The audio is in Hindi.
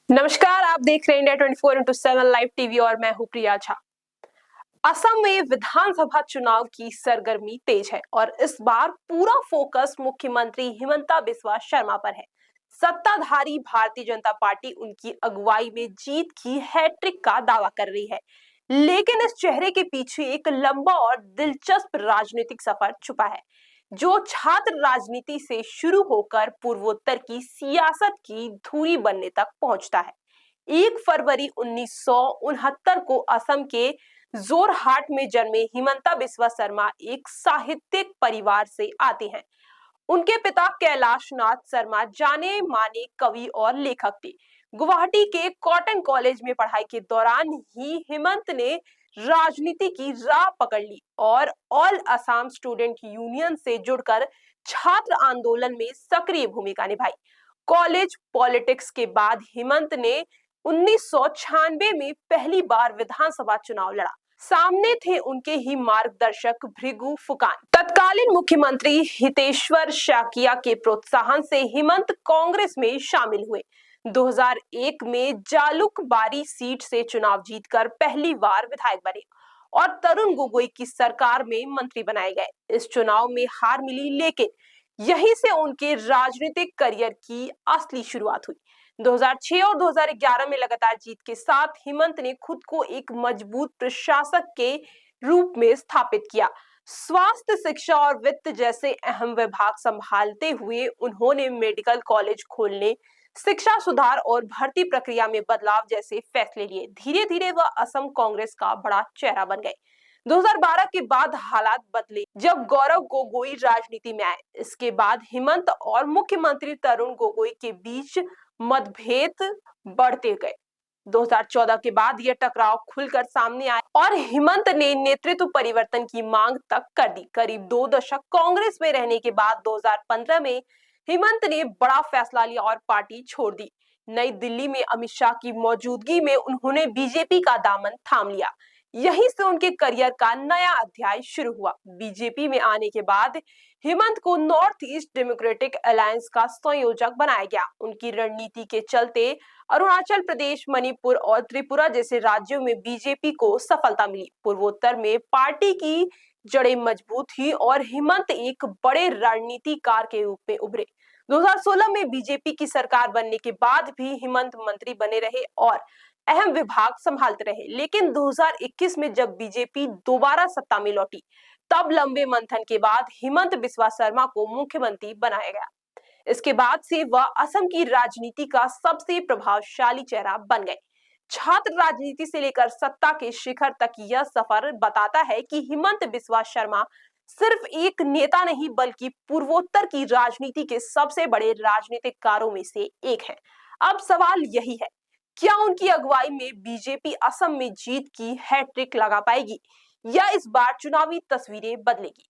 नमस्कार, आप देख रहे हैं इंडिया 24/7 लाइव टीवी और मैं हूं प्रिया झा। असम में विधानसभा चुनाव की सरगर्मी तेज है और इस बार पूरा फोकस मुख्यमंत्री हिमंता बिस्वा शर्मा पर है। सत्ताधारी भारतीय जनता पार्टी उनकी अगुवाई में जीत की हैट्रिक का दावा कर रही है, लेकिन इस चेहरे के पीछे एक लंबा और दिलचस्प राजनीतिक सफर छुपा है, जो छात्र राजनीति से शुरू होकर पूर्वोत्तर की सियासत की धुरी बनने तक पहुंचता है। 1 फरवरी 1969 को असम के जोरहाट में जन्मे हिमंता बिस्वा शर्मा एक साहित्यिक परिवार से आते हैं। उनके पिता कैलाश नाथ शर्मा जाने माने कवि और लेखक थे। गुवाहाटी के कॉटन कॉलेज में पढ़ाई के दौरान ही हिमंत ने राजनीति की राह पकड़ ली और ऑल असम स्टूडेंट यूनियन से जुड़कर छात्र आंदोलन में सक्रिय भूमिका निभाई। कॉलेज पॉलिटिक्स के बाद हिमंत ने 1996 में पहली बार विधानसभा चुनाव लड़ा। सामने थे उनके ही मार्गदर्शक भृगु फुकान। तत्कालीन मुख्यमंत्री हितेश्वर शाकिया के प्रोत्साहन से हिमंत कांग्रेस में शामिल हुए। 2001 में जालुकबारी सीट से चुनाव जीतकर पहली बार विधायक बने और तरुण गोगोई की सरकार में मंत्री बनाए गए। इस चुनाव में हार मिली, लेकिन यहीं से उनके राजनीतिक करियर की असली शुरुआत हुई। 2006 और 2011 में लगातार जीत के साथ हिमंत ने खुद को एक मजबूत प्रशासक के रूप में स्थापित किया। स्वास्थ्य, शिक्षा और वित्त जैसे अहम विभाग संभालते हुए उन्होंने मेडिकल कॉलेज खोलने, शिक्षा सुधार और भर्ती प्रक्रिया में बदलाव जैसे फैसले लिए। धीरे धीरे वह असम कांग्रेस का बड़ा चेहरा बन गए। 2012 के बाद हालात बदले जब गौरव गोगोई राजनीति में आए। इसके बाद हिमंत और मुख्यमंत्री तरुण गोगोई के बीच मतभेद बढ़ते गए। 2014 के बाद यह टकराव खुलकर सामने आया और हिमंत ने नेतृत्व परिवर्तन की मांग तक कर दी। करीब 2 दशक कांग्रेस में रहने के बाद 2015 में हिमंत ने बड़ा फैसला लिया और पार्टी छोड़ दी। नई दिल्ली में अमित शाह की मौजूदगी में उन्होंने बीजेपी का दामन थाम लिया। यहीं से उनके करियर का नया अध्याय शुरू हुआ। बीजेपी में आने के बाद हिमंत को नॉर्थ ईस्ट डेमोक्रेटिक अलायंस का संयोजक बनाया गया। उनकी रणनीति के चलते अरुणाचल प्रदेश, मणिपुर और त्रिपुरा जैसे राज्यों में बीजेपी को सफलता मिली। पूर्वोत्तर में पार्टी की जड़ें मजबूत हुई और हिमंत एक बड़े रणनीतिकार के रूप में उभरे। 2016 में बीजेपी की सरकार बनने के बाद भी हिमंत मंत्री बने रहे और अहम विभाग संभालते रहे, लेकिन 2021 में जब बीजेपी दोबारा सत्ता में लौटी, तब लंबे मंथन के बाद हिमंत बिस्वा शर्मा को मुख्यमंत्री बनाया गया। इसके बाद से वह असम की राजनीति का सबसे प्रभावशाली चेहरा बन गए। छात्र राजनीति से लेकर सत्ता के शिखर तक यह सफर बताता है कि हिमंत बिस्वा शर्मा सिर्फ एक नेता नहीं, बल्कि पूर्वोत्तर की राजनीति के सबसे बड़े राजनीतिकारों में से एक है। अब सवाल यही है, क्या उनकी अगुवाई में बीजेपी असम में जीत की हैट्रिक लगा पाएगी या इस बार चुनावी तस्वीरें बदलेगी?